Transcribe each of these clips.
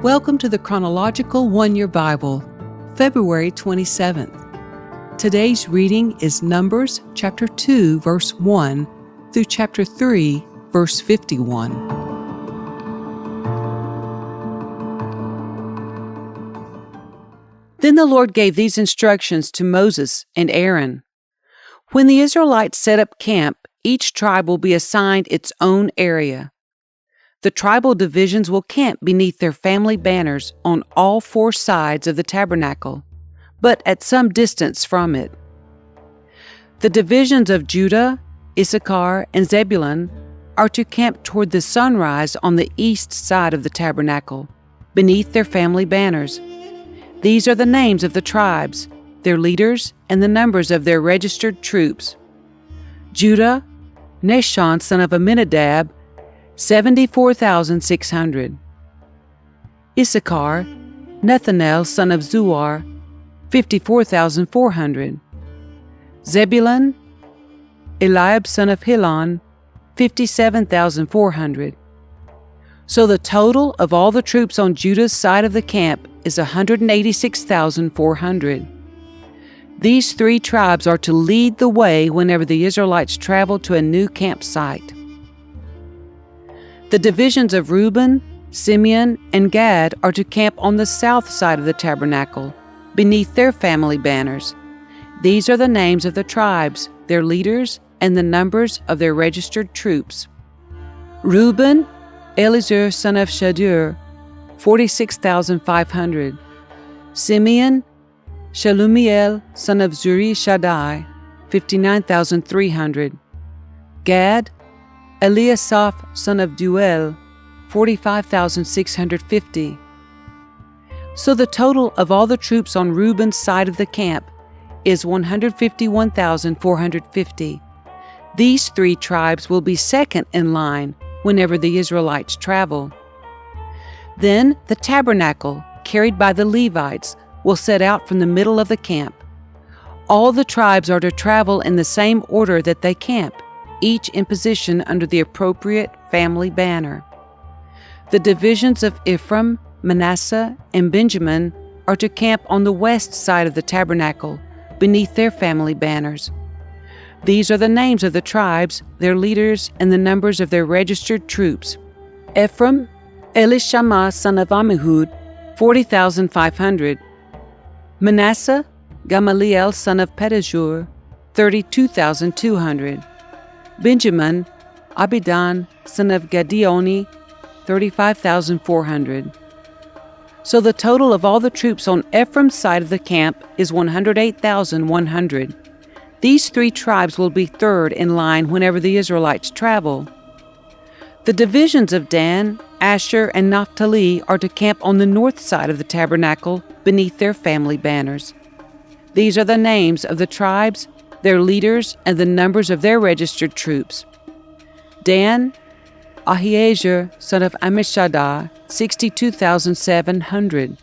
Welcome to the Chronological One-Year Bible, February 27th. Today's reading is Numbers chapter 2, verse 1 through chapter 3, verse 51. Then the Lord gave these instructions to Moses and Aaron. When the Israelites set up camp, each tribe will be assigned its own area. The tribal divisions will camp beneath their family banners on all four sides of the tabernacle, but at some distance from it. The divisions of Judah, Issachar, and Zebulun are to camp toward the sunrise on the east side of the tabernacle, beneath their family banners. These are the names of the tribes, their leaders, and the numbers of their registered troops. Judah, Nahshon son of Amminadab, 74,600. Issachar, Nethanel son of Zuar, 54,400. Zebulun, Eliab son of Helon, 57,400. So the total of all the troops on Judah's side of the camp is 186,400. These three tribes are to lead the way whenever the Israelites travel to a new campsite. The divisions of Reuben, Simeon, and Gad are to camp on the south side of the tabernacle, beneath their family banners. These are the names of the tribes, their leaders, and the numbers of their registered troops. Reuben, Elizur son of Shadur, 46,500. Simeon, Shelumiel son of Zuri Shaddai, 59,300. Gad, Eliasaph son of Duel, 45,650. So the total of all the troops on Reuben's side of the camp is 151,450. These three tribes will be second in line whenever the Israelites travel. Then the tabernacle, carried by the Levites, will set out from the middle of the camp. All the tribes are to travel in the same order that they camp, each in position under the appropriate family banner. The divisions of Ephraim, Manasseh, and Benjamin are to camp on the west side of the tabernacle, beneath their family banners. These are the names of the tribes, their leaders, and the numbers of their registered troops. Ephraim, Elishama son of Ammihud, 40,500. Manasseh, Gamaliel son of Pedahzur, 32,200. Benjamin, Abidan son of Gadioni, 35,400. So the total of all the troops on Ephraim's side of the camp is 108,100. These three tribes will be third in line whenever the Israelites travel. The divisions of Dan, Asher, and Naphtali are to camp on the north side of the tabernacle beneath their family banners. These are the names of the tribes, their leaders, and the numbers of their registered troops. Dan, Ahiezer son of Ammishaddai, 62,700.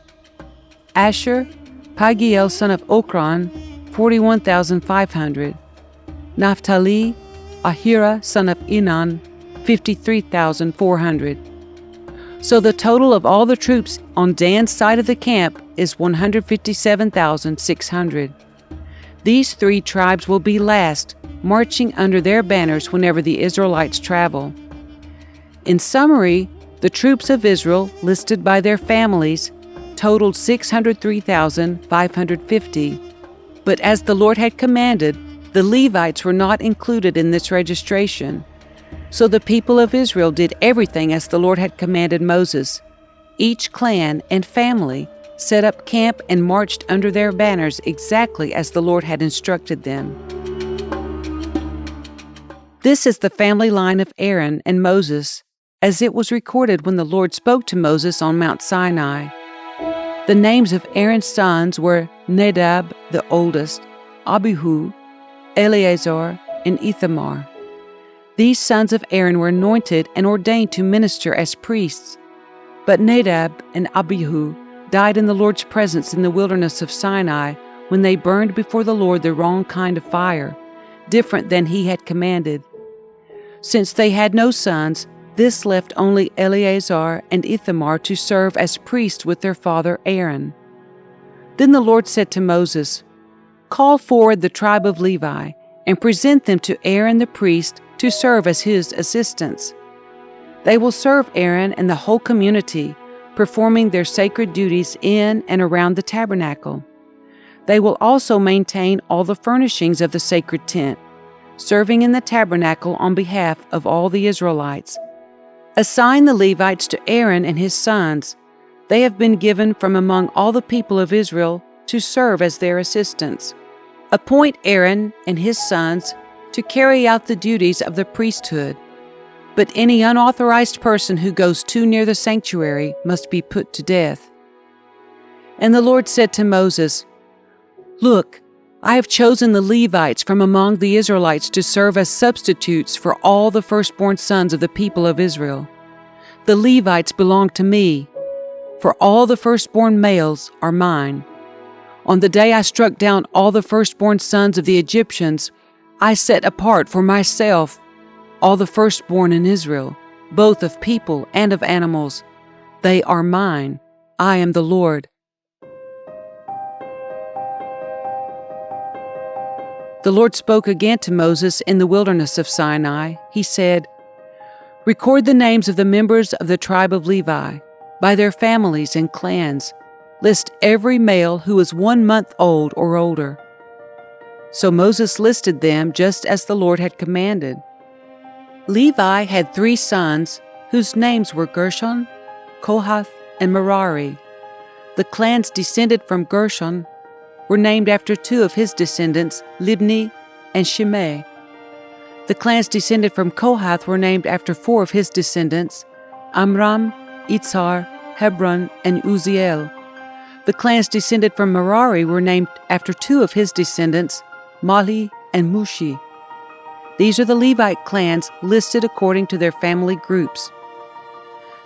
Asher, Pagiel son of Okran, 41,500. Naphtali, Ahira son of Enan, 53,400. So the total of all the troops on Dan's side of the camp is 157,600. These three tribes will be last, marching under their banners whenever the Israelites travel. In summary, the troops of Israel, listed by their families, totaled 603,550. But as the Lord had commanded, the Levites were not included in this registration. So the people of Israel did everything as the Lord had commanded Moses. Each clan and family set up camp and marched under their banners exactly as the Lord had instructed them. This is the family line of Aaron and Moses, as it was recorded when the Lord spoke to Moses on Mount Sinai. The names of Aaron's sons were Nadab, the oldest, Abihu, Eleazar, and Ithamar. These sons of Aaron were anointed and ordained to minister as priests. But Nadab and Abihu died in the Lord's presence in the wilderness of Sinai when they burned before the Lord the wrong kind of fire, different than he had commanded. Since they had no sons, This left only Eleazar and Ithamar to serve as priests with their father Aaron. Then the Lord said to Moses, "Call forward the tribe of Levi and present them to Aaron the priest to serve as his assistants. They will serve Aaron and the whole community, performing their sacred duties in and around the tabernacle. They will also maintain all the furnishings of the sacred tent, serving in the tabernacle on behalf of all the Israelites. Assign the Levites to Aaron and his sons. They have been given from among all the people of Israel to serve as their assistants. Appoint Aaron and his sons to carry out the duties of the priesthood. But any unauthorized person who goes too near the sanctuary must be put to death." And the Lord said to Moses, "Look, I have chosen the Levites from among the Israelites to serve as substitutes for all the firstborn sons of the people of Israel. The Levites belong to me, for all the firstborn males are mine. On the day I struck down all the firstborn sons of the Egyptians, I set apart for myself all the firstborn in Israel, both of people and of animals. They are mine. I am the Lord." The Lord spoke again to Moses in the wilderness of Sinai. He said, "Record the names of the members of the tribe of Levi, by their families and clans. List every male who is 1 month old or older." So Moses listed them just as the Lord had commanded. Levi had 3 sons whose names were Gershon, Kohath, and Merari. The clans descended from Gershon were named after 2 of his descendants, Libni and Shimei. The clans descended from Kohath were named after 4 of his descendants, Amram, Itzhar, Hebron, and Uzziel. The clans descended from Merari were named after 2 of his descendants, Mahli and Mushi. These are the Levite clans listed according to their family groups.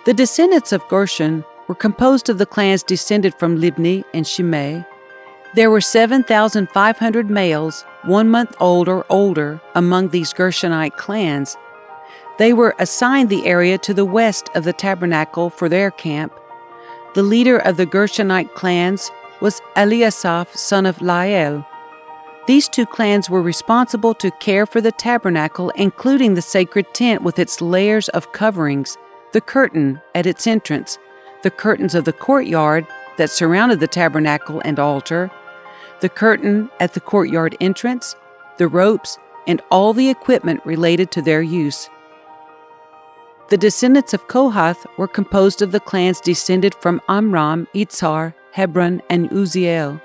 The descendants of Gershon were composed of the clans descended from Libni and Shimei. There were 7,500 males, 1 month old or older, among these Gershonite clans. They were assigned the area to the west of the tabernacle for their camp. The leader of the Gershonite clans was Eliasaph, son of Lael. These 2 clans were responsible to care for the tabernacle, including the sacred tent with its layers of coverings, the curtain at its entrance, the curtains of the courtyard that surrounded the tabernacle and altar, the curtain at the courtyard entrance, the ropes, and all the equipment related to their use. The descendants of Kohath were composed of the clans descended from Amram, Itzhar, Hebron, and Uzziel.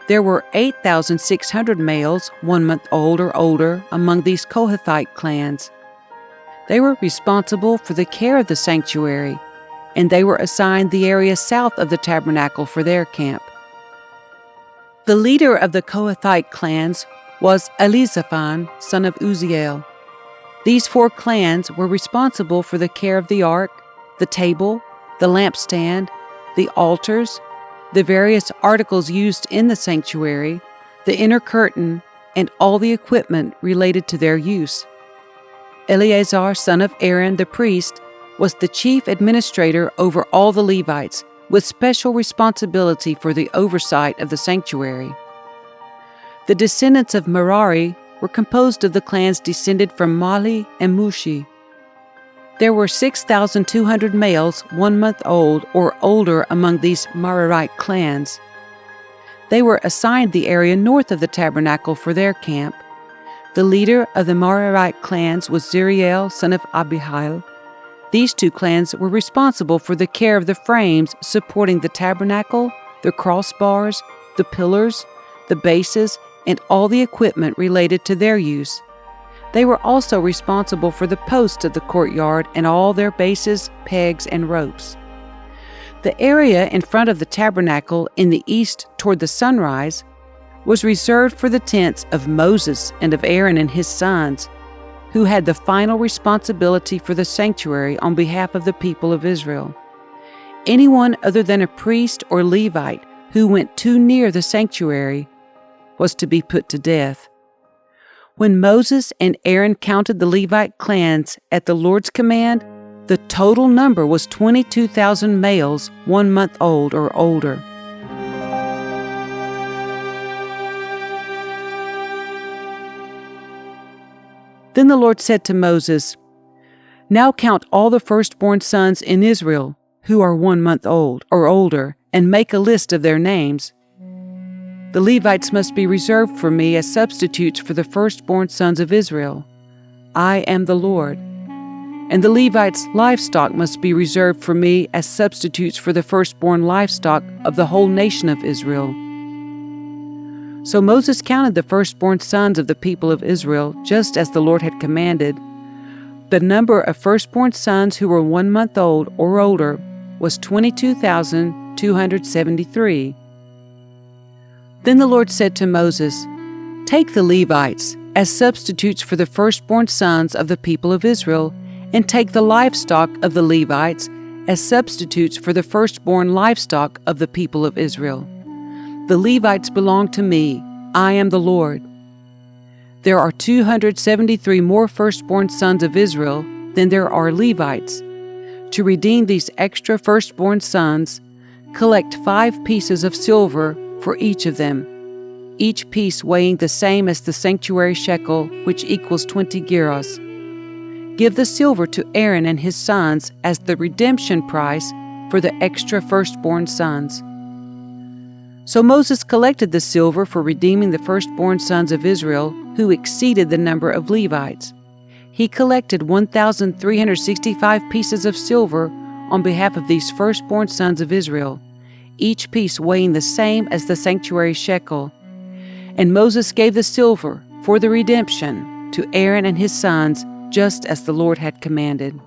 There were 8,600 males, 1 month old or older, among these Kohathite clans. They were responsible for the care of the sanctuary, and they were assigned the area south of the tabernacle for their camp. The leader of the Kohathite clans was Elizaphan, son of Uzziel. These 4 clans were responsible for the care of the ark, the table, the lampstand, the altars, the various articles used in the sanctuary, the inner curtain, and all the equipment related to their use. Eleazar, son of Aaron the priest, was the chief administrator over all the Levites, with special responsibility for the oversight of the sanctuary. The descendants of Merari were composed of the clans descended from Mahli and Mushi. There were 6,200 males 1 month old or older among these Merarite clans. They were assigned the area north of the tabernacle for their camp. The leader of the Merarite clans was Zeriel, son of Abihail. These 2 clans were responsible for the care of the frames supporting the tabernacle, the crossbars, the pillars, the bases, and all the equipment related to their use. They were also responsible for the posts of the courtyard and all their bases, pegs, and ropes. The area in front of the tabernacle in the east toward the sunrise was reserved for the tents of Moses and of Aaron and his sons, who had the final responsibility for the sanctuary on behalf of the people of Israel. Anyone other than a priest or Levite who went too near the sanctuary was to be put to death. When Moses and Aaron counted the Levite clans at the Lord's command, The total number was 22,000 males 1 month old or older. Then the Lord said to Moses, "Now count all the firstborn sons in Israel who are 1 month old or older, and make a list of their names. The Levites must be reserved for me as substitutes for the firstborn sons of Israel. I am the Lord. And the Levites' livestock must be reserved for me as substitutes for the firstborn livestock of the whole nation of Israel." So Moses counted the firstborn sons of the people of Israel, just as the Lord had commanded. The number of firstborn sons who were 1 month old or older was 22,273. Then the Lord said to Moses, "Take the Levites as substitutes for the firstborn sons of the people of Israel, and take the livestock of the Levites as substitutes for the firstborn livestock of the people of Israel. The Levites belong to me. I am the Lord. There are 273 more firstborn sons of Israel than there are Levites. To redeem these extra firstborn sons, collect 5 pieces of silver for each of them, each piece weighing the same as the sanctuary shekel, which equals 20 gerahs. Give the silver to Aaron and his sons as the redemption price for the extra firstborn sons." So Moses collected the silver for redeeming the firstborn sons of Israel, who exceeded the number of Levites. He collected 1,365 pieces of silver on behalf of these firstborn sons of Israel, each piece weighing the same as the sanctuary shekel. And Moses gave the silver for the redemption to Aaron and his sons, just as the Lord had commanded.